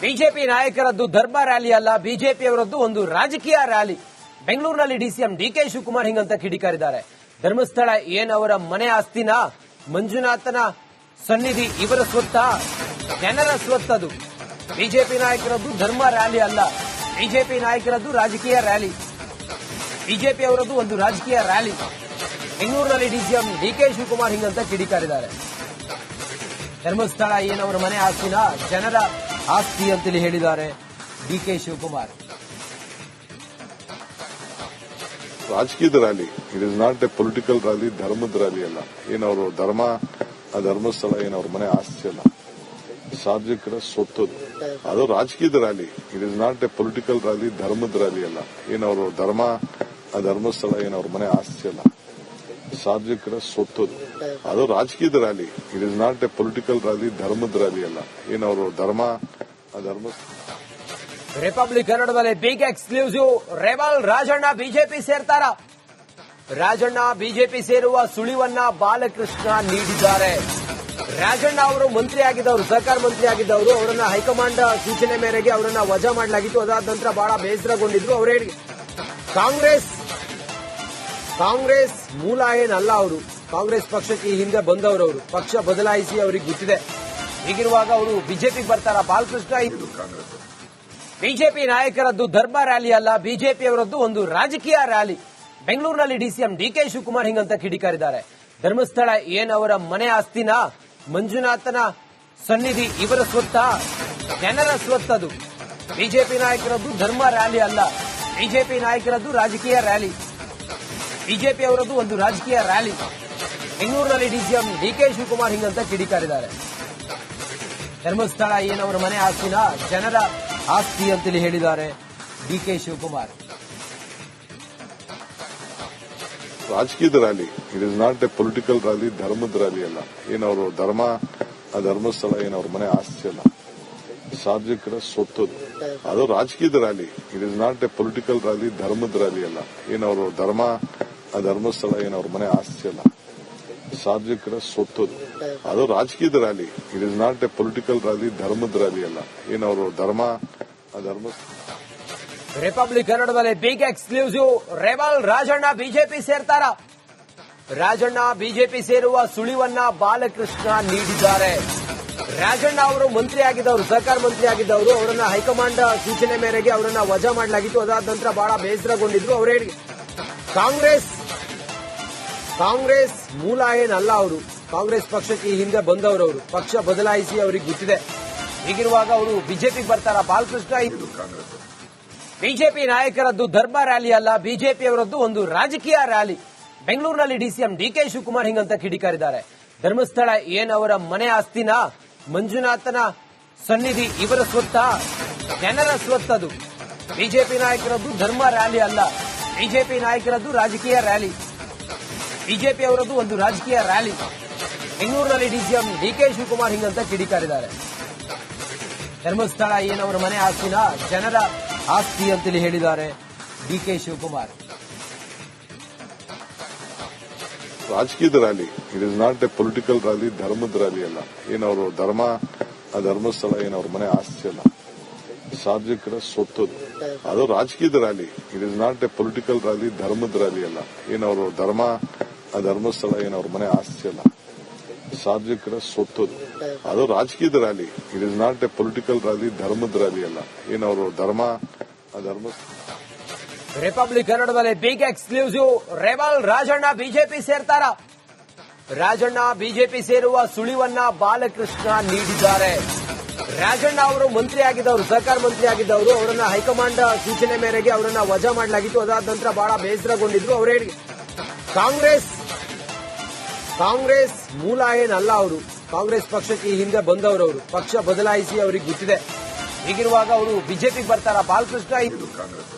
BJP ನಾಯಕರದ್ದು ಧರ್ಮ rally ಅಲ್ಲ, ಬಿಜೆಪಿಯವರದ್ದು ಒಂದು ರಾಜಕೀಯ ರ್ಯಾಲಿ. ಬೆಂಗಳೂರಿನಲ್ಲಿ ಡಿಸಿಎಂ ಡಿಕೆ ಶಿವಕುಮಾರ್ ಹಿಂಗಂತ ಕಿಡಿಕಾರಿದ್ದಾರೆ. ಧರ್ಮಸ್ಥಳ ಏನವರ ಮನೆ ಆಸ್ತಿನ, ಮಂಜುನಾಥನ ಸನ್ನಿಧಿ ಇವರ ಸ್ವತ್ತ, ಜನರ ಸ್ವತ್ತದು. ಬಿಜೆಪಿ ನಾಯಕರದ್ದು ಧರ್ಮ ರ್ಯಾಲಿ ಅಲ್ಲ, ಬಿಜೆಪಿ ನಾಯಕರದ್ದು ರಾಜಕೀಯ ರ್ಯಾಲಿ. ಬಿಜೆಪಿ ಅವರದ್ದು ಒಂದು ರಾಜಕೀಯ ರ್ಯಾಲಿ. ಬೆಂಗಳೂರಿನಲ್ಲಿ ಡಿಸಿಎಂ ಡಿಕೆ ಶಿವಕುಮಾರ್ ಹಿಂಗಂತ ಕಿಡಿಕಾರಿದ್ದಾರೆ. ಧರ್ಮಸ್ಥಳ ಏನವರ ಮನೆ ಆಸ್ತಿನ, ಜನರ ಆಸ್ತಿ ಅಂತೇಳಿ ಹೇಳಿದ್ದಾರೆ ಡಿಕೆ ಶಿವಕುಮಾರ್. ರಾಜಕೀಯದ rally, it is not a political rally, ಧರ್ಮದ ರ್ಯಾಲಿ ಅಲ್ಲ. ಏನವರು ಧರ್ಮ, ಆ ಧರ್ಮಸ್ಥಳ ಏನವ್ರ ಮನೆ ಆಸ್ತಿ ಅಲ್ಲ, ಸಾರ್ವಜನಿಕರ ಸ್ವತ್ತದು. ಅದು ರಾಜಕೀಯದ rally, it is not a political rally, ಧರ್ಮದ ರ್ಯಾಲಿ ಅಲ್ಲ. ಏನವರು ಧರ್ಮ, ಆ ಧರ್ಮಸ್ಥಳ ಏನವ್ರ ಮನೆ ಆಸ್ತಿ ಅಲ್ಲ, ಸಾರ್ವಜನಿಕರ ಸ್ವತ್ತದು. ಅದು ರಾಜಕೀಯದ rally, it is not a political rally, ಧರ್ಮದ ರ್ಯಾಲಿ ಅಲ್ಲ. ಏನವರು ಧರ್ಮ, ಆ ಧರ್ಮ. ರಿಪಬ್ಲಿಕ್ ಕನ್ನಡದಲ್ಲಿ big exclusive. Rebel Rajanna BJP ಸೇರ್ತಾರ? ರಾಜಣ್ಣ ಬಿಜೆಪಿ ಸೇರುವ ಸುಳಿವನ್ನ ಬಾಲಕೃಷ್ಣ ನೀಡಿದ್ದಾರೆ. ರಾಜಣ್ಣ ಅವರು ಮಂತ್ರಿ ಆಗಿದ್ದವರು, ಸಹಕಾರ ಮಂತ್ರಿ ಆಗಿದ್ದವರು. ಅವರನ್ನ ಹೈಕಮಾಂಡ್ ಸೂಚನೆ ಮೇರೆಗೆ ಅವರನ್ನ ವಜಾ ಮಾಡಲಾಗಿತ್ತು. ಅದಾದ ನಂತರ ಬಹಳ ಬೇಸರಗೊಂಡಿದ್ರು. ಅವರೇ ಕಾಂಗ್ರೆಸ್ ಮೂಲ ಏನಲ್ಲ. ಅವರು ಕಾಂಗ್ರೆಸ್ ಪಕ್ಷಕ್ಕೆ ಈ ಹಿಂದೆ ಬಂದವರು. ಪಕ್ಷ ಬದಲಾಯಿಸಿ ಅವರಿಗೆ ಗೊತ್ತಿದೆ. ಹೀಗಿರುವಾಗ ಅವರು ಬಿಜೆಪಿಗೆ ಬರ್ತಾರ? ಬಾಲಕೃಷ್ಣ ಬಿಜೆಪಿ ನಾಯಕರದ್ದು ಧರ್ಮ ರ್ಯಾಲಿ ಅಲ್ಲ, ಬಿಜೆಪಿಯವರದ್ದು ಒಂದು ರಾಜಕೀಯ ರ್ಯಾಲಿ. ಬೆಂಗಳೂರಿನಲ್ಲಿ ಡಿಸಿಎಂ ಡಿಕೆ ಶಿವಕುಮಾರ್ ಹಿಂಗಂತ ಕಿಡಿಕಾರಿದ್ದಾರೆ. ಧರ್ಮಸ್ಥಳ ಏನವರ ಮನೆ ಆಸ್ತಿನ, ಮಂಜುನಾಥನ ಸನ್ನಿಧಿ ಇವರ ಸ್ವತ್ತ, ಜನರ ಸ್ವತ್ತದು. ಬಿಜೆಪಿ ನಾಯಕರದ್ದು ಧರ್ಮ ರ್ಯಾಲಿ ಅಲ್ಲ, ಬಿಜೆಪಿ ನಾಯಕರದ್ದು ರಾಜಕೀಯ ರ್ಯಾಲಿ. ಬಿಜೆಪಿ ಅವರದ್ದು ಒಂದು ರಾಜಕೀಯ ರ್ಯಾಲಿ. ಬೆಂಗಳೂರಿನಲ್ಲಿ ಡಿಸಿಎಂ ಡಿಕೆ ಶಿವಕುಮಾರ್ ಹಿಂಗಂತ ಕಿಡಿಕಾರಿದ್ದಾರೆ. ಧರ್ಮಸ್ಥಳ ಏನವರ ಮನೆ ಆಸ್ತಿನ, ಜನರ ಆಸ್ತಿ ಅಂತೇಳಿ ಹೇಳಿದ್ದಾರೆ ಡಿಕೆ ಶಿವಕುಮಾರ್. ರಾಜಕೀಯದ rally, it is not a political rally, ಧರ್ಮದ ರ್ಯಾಲಿ ಅಲ್ಲ. ಏನವರು ಧರ್ಮ, ಆ ಧರ್ಮಸ್ಥಳ ಏನವ್ರ ಮನೆ ಆಸ್ತಿ ಅಲ್ಲ, ಸಾರ್ವಜನಿಕರ ಸ್ವತ್ತದು. ಅದು ರಾಜಕೀಯದ rally, it is not a political rally, ಧರ್ಮದ ರ್ಯಾಲಿ ಅಲ್ಲ. ಏನವರು ಧರ್ಮ, ಆ ಧರ್ಮಸ್ಥಳ ಏನವ್ರ ಮನೆ ಆಸ್ತಿ ಅಲ್ಲ, ಸಾರ್ವಜನಿಕರ ಸ್ವತ್ತದು. ಅದು ರಾಜಕೀಯದ rally, it is not a political rally, ಧರ್ಮದ ರ್ಯಾಲಿ ಅಲ್ಲ. ಏನವರು ಧರ್ಮ, ಆ ಧರ್ಮ. ರಿಪಬ್ಲಿಕ್ ಕನ್ನಡದಲ್ಲಿ big exclusive. Rebel Rajanna BJP ಸೇರ್ತಾರ? ರಾಜಣ್ಣ ಬಿಜೆಪಿ ಸೇರುವ ಸುಳಿವನ್ನ ಬಾಲಕೃಷ್ಣ ನೀಡಿದ್ದಾರೆ. ರಾಜಣ್ಣ ಅವರು ಮಂತ್ರಿ ಆಗಿದ್ದವರು, ಸಹಕಾರ ಮಂತ್ರಿ ಆಗಿದ್ದವರು. ಅವರನ್ನ ಹೈಕಮಾಂಡ್ ಸೂಚನೆ ಮೇರೆಗೆ ಅವರನ್ನ ವಜಾ ಮಾಡಲಾಗಿತ್ತು. ಅದಾದ ನಂತರ ಬಹಳ ಬೇಸರಗೊಂಡಿದ್ರು. ಅವರೇ ಕಾಂಗ್ರೆಸ್ ಮೂಲ ಏನಲ್ಲ. ಅವರು ಕಾಂಗ್ರೆಸ್ ಪಕ್ಷಕ್ಕೆ ಈ ಹಿಂದೆ ಬಂದವರು. ಪಕ್ಷ ಬದಲಾಯಿಸಿ ಅವರಿಗೆ ಗೊತ್ತಿದೆ. ಹೀಗಿರುವಾಗ ಅವರು ಬಿಜೆಪಿಗೆ ಬರ್ತಾರ? ಬಾಲಕೃಷ್ಣ ಬಿಜೆಪಿ ನಾಯಕರದ್ದು ಧರ್ಮ ರ್ಯಾಲಿ ಅಲ್ಲ, ಬಿಜೆಪಿಯವರದ್ದು ಒಂದು ರಾಜಕೀಯ ರ್ಯಾಲಿ. ಬೆಂಗಳೂರಿನಲ್ಲಿ ಡಿಸಿಎಂ ಡಿಕೆ ಶಿವಕುಮಾರ್ ಹಿಂಗಂತ ಕಿಡಿಕಾರಿದ್ದಾರೆ. ಧರ್ಮಸ್ಥಳ ಏನವರ ಮನೆ ಆಸ್ತಿನ, ಮಂಜುನಾಥನ ಸನ್ನಿಧಿ ಇವರ ಸ್ವತ್ತ, ಜನರ ಸ್ವತ್ತದು. ಬಿಜೆಪಿ ನಾಯಕರದ್ದು ಧರ್ಮ ರ್ಯಾಲಿ ಅಲ್ಲ, ಬಿಜೆಪಿ ನಾಯಕರದ್ದು ರಾಜಕೀಯ ರ್ಯಾಲಿ. ಬಿಜೆಪಿ ಅವರದ್ದು ಒಂದು ರಾಜಕೀಯ ರ್ಯಾಲಿ. ಬೆಂಗಳೂರಿನಲ್ಲಿ ಡಿಸಿಎಂ ಡಿಕೆ ಶಿವಕುಮಾರ್ ಹಿಂಗಂತ ಕಿಡಿಕಾರಿದ್ದಾರೆ. ಧರ್ಮಸ್ಥಳ ಏನವರ ಮನೆ ಆಸ್ತಿನ, ಜನರ ಆಸ್ತಿ ಅಂತೇಳಿ ಹೇಳಿದ್ದಾರೆ ಡಿಕೆ ಶಿವಕುಮಾರ್. ರಾಜಕೀಯದ rally, it is not a political rally, ಧರ್ಮದ ರ್ಯಾಲಿ ಅಲ್ಲ. ಏನವರು ಧರ್ಮ, ಆ ಧರ್ಮಸ್ಥಳ ಏನವ್ರ ಮನೆ ಆಸ್ತಿ ಅಲ್ಲ, ಸಾರ್ವಜನಿಕರ ಸ್ವತ್ತದು. ಅದು ರಾಜಕೀಯದ rally, it is not a political rally, ಧರ್ಮದ ರ್ಯಾಲಿ ಅಲ್ಲ. ಏನವರು ಧರ್ಮ, ಆ ಧರ್ಮಸ್ಥಳ ಏನವ್ರ ಮನೆ ಆಸ್ತಿ ಅಲ್ಲ, ಸಾರ್ವಜನಿಕರ ಸ್ವತ್ತದು. ಅದು ರಾಜಕೀಯದ rally, it is not a political rally, ಧರ್ಮದ ರ್ಯಾಲಿ ಅಲ್ಲ. ಏನವರು ಧರ್ಮ, ಆ ಧರ್ಮ. ರಿಪಬ್ಲಿಕ್ ಕನ್ನಡದಲ್ಲಿ big exclusive. Rebel Rajanna BJP ಸೇರ್ತಾರ? ರಾಜಣ್ಣ ಬಿಜೆಪಿ ಸೇರುವ ಸುಳಿವನ್ನ ಬಾಲಕೃಷ್ಣ ನೀಡಿದ್ದಾರೆ. ರಾಜಣ್ಣ ಅವರು ಮಂತ್ರಿ ಆಗಿದ್ದವರು, ಸಹಕಾರ ಮಂತ್ರಿ ಆಗಿದ್ದವರು. ಅವರನ್ನ ಹೈಕಮಾಂಡ್ ಸೂಚನೆ ಮೇರೆಗೆ ಅವರನ್ನ ವಜಾ ಮಾಡಲಾಗಿತ್ತು. ಅದಾದ ನಂತರ ಬಹಳ ಬೇಸರಗೊಂಡಿದ್ರು. ಅವರೇ ಕಾಂಗ್ರೆಸ್ ಮೂಲ ಏನಲ್ಲ. ಅವರು ಕಾಂಗ್ರೆಸ್ ಪಕ್ಷಕ್ಕೆ ಈ ಹಿಂದೆ ಬಂದವರು. ಪಕ್ಷ ಬದಲಾಯಿಸಿ ಅವರಿಗೆ ಗೊತ್ತಿದೆ. ಹೀಗಿರುವಾಗ ಅವರು ಬಿಜೆಪಿಗೆ ಬರ್ತಾರ? ಬಾಲಕೃಷ್ಣ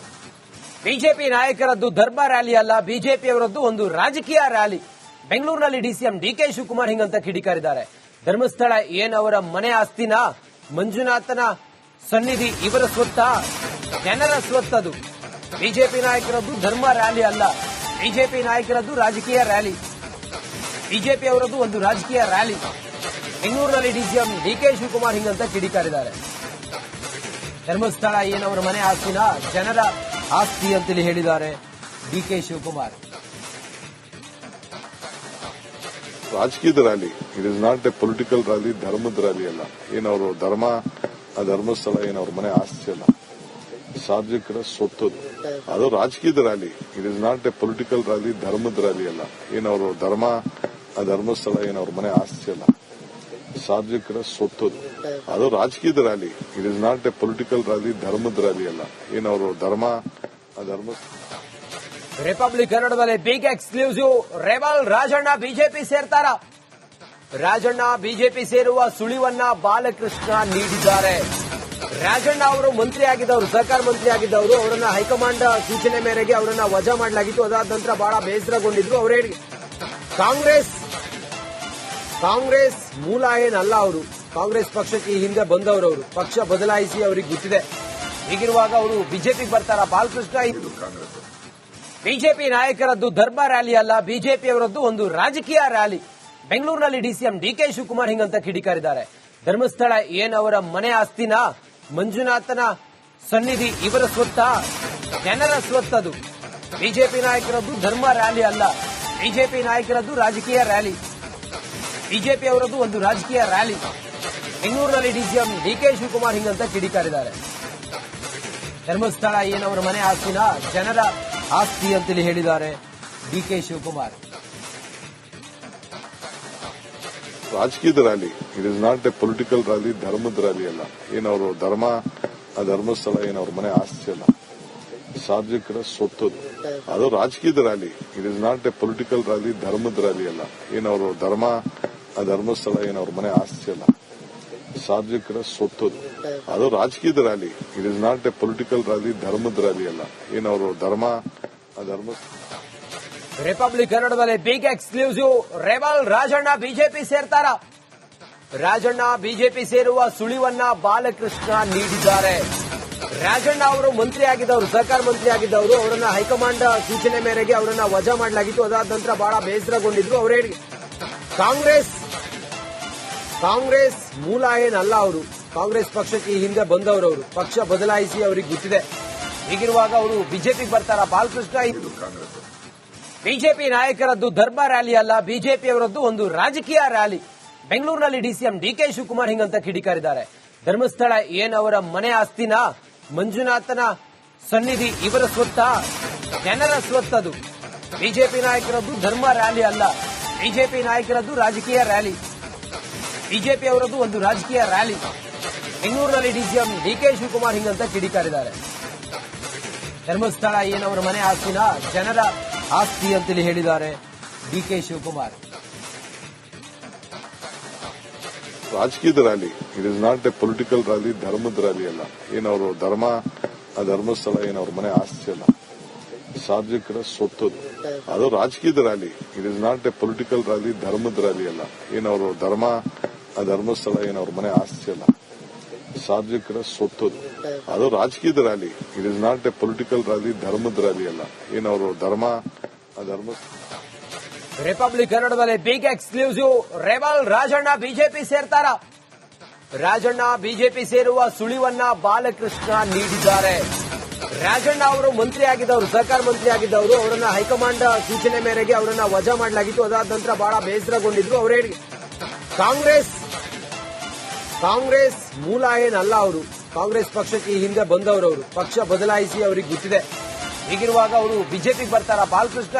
ಬಿಜೆಪಿ ನಾಯಕರದ್ದು ಧರ್ಮ ರ್ಯಾಲಿ ಅಲ್ಲ, ಬಿಜೆಪಿಯವರದ್ದು ಒಂದು ರಾಜಕೀಯ ರ್ಯಾಲಿ. ಬೆಂಗಳೂರಿನಲ್ಲಿ ಡಿಸಿಎಂ ಡಿಕೆ ಶಿವಕುಮಾರ್ ಹಿಂಗಂತ ಕಿಡಿಕಾರಿದ್ದಾರೆ. ಧರ್ಮಸ್ಥಳ ಏನವರ ಮನೆ ಆಸ್ತಿನ, ಮಂಜುನಾಥನ ಸನ್ನಿಧಿ ಇವರ ಸ್ವತ್ತ, ಜನರ ಸ್ವತ್ತದು. ಬಿಜೆಪಿ ನಾಯಕರದ್ದು ಧರ್ಮ ರ್ಯಾಲಿ ಅಲ್ಲ, ಬಿಜೆಪಿ ನಾಯಕರದ್ದು ರಾಜಕೀಯ ರ್ಯಾಲಿ. ಬಿಜೆಪಿ ಅವರದ್ದು ಒಂದು ರಾಜಕೀಯ ರ್ಯಾಲಿ. ಬೆಂಗಳೂರಿನಲ್ಲಿ ಡಿಸಿಎಂ ಡಿಕೆ ಶಿವಕುಮಾರ್ ಹಿಂಗಂತ ಕಿಡಿಕಾರಿದ್ದಾರೆ. ಧರ್ಮಸ್ಥಳ ಏನವರ ಮನೆ ಆಸ್ತಿನ ಜನರ ಆಸ್ತಿ ಅಂತೇಳಿ ಹೇಳಿದ್ದಾರೆ ಡಿಕೆ ಶಿವಕುಮಾರ್. ರಾಜಕೀಯದ rally, it is not a political rally, ಧರ್ಮದ ರ್ಯಾಲಿ ಅಲ್ಲ. ಏನವರು ಧರ್ಮಸ್ಥಳ ಏನವ್ರ ಮನೆ ಆಸ್ತಿ ಅಲ್ಲ, ಸಾರ್ವಜನಿಕರ ಸ್ವತ್ತದು. ಅದು ರಾಜಕೀಯದ rally, it is not a political rally, ಧರ್ಮದ ರ್ಯಾಲಿ ಅಲ್ಲ. ಏನವರು ಧರ್ಮಸ್ಥಳ ಏನವ್ರ ಮನೆ ಆಸ್ತಿ ಅಲ್ಲ, ಸಾರ್ವಜನಿಕರ ಸ್ವತ್ತದು. ಅದು ರಾಜಕೀಯದ rally, it is not a political rally, ಧರ್ಮದ ರ್ಯಾಲಿ ಅಲ್ಲ. ಏನವರು ಧರ್ಮ ರಿಪಬ್ಲಿಕ್ ಕನ್ನಡದಲ್ಲಿ big exclusive. Rebel Rajanna BJP ಸೇರ್ತಾರ? ರಾಜಣ್ಣ ಬಿಜೆಪಿ ಸೇರುವ ಸುಳಿವನ್ನ ಬಾಲಕೃಷ್ಣ ನೀಡಿದ್ದಾರೆ. ರಾಜಣ್ಣ ಅವರು ಮಂತ್ರಿ ಆಗಿದ್ದವರು, ಸಹಕಾರ ಮಂತ್ರಿ ಆಗಿದ್ದವರು. ಅವರನ್ನ ಹೈಕಮಾಂಡ್ ಸೂಚನೆ ಮೇರೆಗೆ ಅವರನ್ನ ವಜಾ ಮಾಡಲಾಗಿತ್ತು. ಅದಾದ ನಂತರ ಬಹಳ ಬೇಸರಗೊಂಡಿದ್ರು. ಅವರೇ ಕಾಂಗ್ರೆಸ್ ಮೂಲ ಏನಲ್ಲ. ಅವರು ಕಾಂಗ್ರೆಸ್ ಪಕ್ಷಕ್ಕೆ ಈ ಹಿಂದೆ ಬಂದವರು. ಅವರು ಪಕ್ಷ ಬದಲಾಯಿಸಿ ಅವರಿಗೆ ಗೊತ್ತಿದೆ. ಹೀಗಿರುವಾಗ ಅವರು ಬಿಜೆಪಿಗೆ ಬರ್ತಾರ? ಬಾಲಕೃಷ್ಣ ಬಿಜೆಪಿ ನಾಯಕರದ್ದು ಧರ್ಮ ರ್ಯಾಲಿ ಅಲ್ಲ, ಬಿಜೆಪಿಯವರದ್ದು ಒಂದು ರಾಜಕೀಯ ರ್ಯಾಲಿ. ಬೆಂಗಳೂರಿನಲ್ಲಿ ಡಿಸಿಎಂ ಡಿಕೆ ಶಿವಕುಮಾರ್ ಹಿಂಗಂತ ಕಿಡಿಕಾರಿದ್ದಾರೆ. ಧರ್ಮಸ್ಥಳ ಏನವರ ಮನೆ ಆಸ್ತಿನ, ಮಂಜುನಾಥನ ಸನ್ನಿಧಿ ಇವರ ಸ್ವತ್ತ, ಜನರ ಸ್ವತ್ತದು. ಬಿಜೆಪಿ ನಾಯಕರದ್ದು ಧರ್ಮ ರ್ಯಾಲಿ ಅಲ್ಲ, ಬಿಜೆಪಿ ನಾಯಕರದ್ದು ರಾಜಕೀಯ ರ್ಯಾಲಿ. ಬಿಜೆಪಿ ಅವರದ್ದು ಒಂದು ರಾಜಕೀಯ ರ್ಯಾಲಿ. ಬೆಂಗಳೂರಿನಲ್ಲಿ ಡಿಸಿಎಂ ಡಿಕೆ ಶಿವಕುಮಾರ್ ಹಿಂಗಂತ ಕಿಡಿಕಾರಿದ್ದಾರೆ. ಧರ್ಮಸ್ಥಳ ಏನವರ ಮನೆ ಆಸ್ತಿನ ಜನರ ಆಸ್ತಿ ಅಂತೇಳಿ ಹೇಳಿದ್ದಾರೆ ಡಿಕೆ ಶಿವಕುಮಾರ್. ರಾಜಕೀಯದ rally, it is not a political rally, ಧರ್ಮದ ರ್ಯಾಲಿ ಅಲ್ಲ. ಏನವರು ಧರ್ಮಸ್ಥಳ ಏನವ್ರ ಮನೆ ಆಸ್ತಿ ಅಲ್ಲ, ಸಾರ್ವಜನಿಕರ ಸ್ವತ್ತದು. ಅದು ರಾಜಕೀಯದ rally, it is not a political rally, ಧರ್ಮದ ರ್ಯಾಲಿ ಅಲ್ಲ. ಏನವರು ಧರ್ಮಸ್ಥಳ ಏನವ್ರ ಮನೆ ಆಸ್ತಿ ಅಲ್ಲ, ಸಾರ್ವಜನಿಕರ ಸ್ವತ್ತದು. ಅದು ರಾಜಕೀಯದ rally, it is not a political rally, ಧರ್ಮದ ರ್ಯಾಲಿ ಅಲ್ಲ. ಏನವರು ರಿಪಬ್ಲಿಕ್ ಕನ್ನಡದಲ್ಲಿ big exclusive. Rebel Rajanna BJP ಸೇರ್ತಾರ? ರಾಜಣ್ಣ ಬಿಜೆಪಿ ಸೇರುವ ಸುಳಿವನ್ನ ಬಾಲಕೃಷ್ಣ ನೀಡಿದ್ದಾರೆ. ರಾಜಣ್ಣ ಅವರು ಮಂತ್ರಿ ಆಗಿದ್ದವರು, ಸಹಕಾರ ಮಂತ್ರಿ ಆಗಿದ್ದವರು. ಅವರನ್ನ ಹೈಕಮಾಂಡ್ ಸೂಚನೆ ಮೇರೆಗೆ ಅವರನ್ನ ವಜಾ ಮಾಡಲಾಗಿತ್ತು. ಅದಾದ ನಂತರ ಬಹಳ ಬೇಸರಗೊಂಡಿದ್ರು. ಅವರೇ ಕಾಂಗ್ರೆಸ್ ಮೂಲ ಏನಲ್ಲ. ಅವರು ಕಾಂಗ್ರೆಸ್ ಪಕ್ಷಕ್ಕೆ ಈ ಹಿಂದೆ ಬಂದವರು. ಅವರು ಪಕ್ಷ ಬದಲಾಯಿಸಿ ಅವರಿಗೆ ಗೊತ್ತಿದೆ. ಹೀಗಿರುವಾಗ ಅವರು ಬಿಜೆಪಿಗೆ ಬರ್ತಾರ? ಬಾಲಕೃಷ್ಣ ಬಿಜೆಪಿ ನಾಯಕರದ್ದು ಧರ್ಮ ರ್ಯಾಲಿ ಅಲ್ಲ, ಬಿಜೆಪಿಯವರದ್ದು ಒಂದು ರಾಜಕೀಯ ರ್ಯಾಲಿ. ಬೆಂಗಳೂರಿನಲ್ಲಿ ಡಿಸಿಎಂ ಡಿಕೆ ಶಿವಕುಮಾರ್ ಹಿಂಗಂತ ಕಿಡಿಕಾರಿದ್ದಾರೆ. ಧರ್ಮಸ್ಥಳ ಏನವರ ಮನೆ ಆಸ್ತಿನ, ಮಂಜುನಾಥನ ಸನ್ನಿಧಿ ಇವರ ಸ್ವತ್ತ, ಜನರ ಸ್ವತ್ತದು. ಬಿಜೆಪಿ ನಾಯಕರದ್ದು ಧರ್ಮ ರ್ಯಾಲಿ ಅಲ್ಲ, ಬಿಜೆಪಿ ನಾಯಕರದ್ದು ರಾಜಕೀಯ ರ್ಯಾಲಿ. ಬಿಜೆಪಿ ಅವರದ್ದು ಒಂದು ರಾಜಕೀಯ ರ್ಯಾಲಿ. ಬೆಂಗಳೂರಿನಲ್ಲಿ ಡಿಸಿಎಂ ಡಿಕೆ ಶಿವಕುಮಾರ್ ಹಿಂಗಂತ ಕಿಡಿಕಾರಿದ್ದಾರೆ. ಧರ್ಮಸ್ಥಳ ಏನವರ ಮನೆ ಆಸ್ತಿನ ಜನರ ಆಸ್ತಿ ಅಂತೇಳಿ ಹೇಳಿದ್ದಾರೆ ಡಿಕೆ ಶಿವಕುಮಾರ್. ರಾಜಕೀಯದ rally, it is not a political rally, ಧರ್ಮದ ರ್ಯಾಲಿ ಅಲ್ಲ. ಏನವರು ಧರ್ಮಸ್ಥಳ ಏನವ್ರ ಮನೆ ಆಸ್ತಿ ಅಲ್ಲ, ಸಾರ್ವಜನಿಕರ ಸ್ವತ್ತದು. ಅದು ರಾಜಕೀಯದ rally, it is not a political rally, ಧರ್ಮದ ರ್ಯಾಲಿ ಅಲ್ಲ. ಏನವರು ಧರ್ಮಸ್ಥಳ ಏನವ್ರ ಮನೆ ಆಸ್ತಿ ಅಲ್ಲ, ಸಾರ್ವಜನಿಕರ ಸ್ವತ್ತದು. ಅದು ರಾಜಕೀಯದ rally, it is not a political rally, ಧರ್ಮದ ರ್ಯಾಲಿ ಅಲ್ಲ. ಏನವರು ರಿಪಬ್ಲಿಕ್ ಕನ್ನಡದಲ್ಲಿ big exclusive. Rebel Rajanna BJP ಸೇರ್ತಾರ? ರಾಜಣ್ಣ ಬಿಜೆಪಿ ಸೇರುವ ಸುಳಿವನ್ನ ಬಾಲಕೃಷ್ಣ ನೀಡಿದ್ದಾರೆ. ರಾಜಣ್ಣ ಅವರು ಮಂತ್ರಿ ಆಗಿದ್ದವರು, ಸಹಕಾರ ಮಂತ್ರಿ ಆಗಿದ್ದವರು. ಅವರನ್ನ ಹೈಕಮಾಂಡ್ ಸೂಚನೆ ಮೇರೆಗೆ ಅವರನ್ನ ವಜಾ ಮಾಡಲಾಗಿತ್ತು. ಅದಾದ ನಂತರ ಬಹಳ ಬೇಸರಗೊಂಡಿದ್ರು. ಅವರೇ ಕಾಂಗ್ರೆಸ್ ಮೂಲ ಏನಲ್ಲ. ಅವರು ಕಾಂಗ್ರೆಸ್ ಪಕ್ಷಕ್ಕೆ ಈ ಹಿಂದೆ ಬಂದವರು. ಅವರು ಪಕ್ಷ ಬದಲಾಯಿಸಿ ಅವರಿಗೆ ಗೊತ್ತಿದೆ. ಹೀಗಿರುವಾಗ ಅವರು ಬಿಜೆಪಿಗೆ ಬರ್ತಾರ? ಬಾಲಕೃಷ್ಣ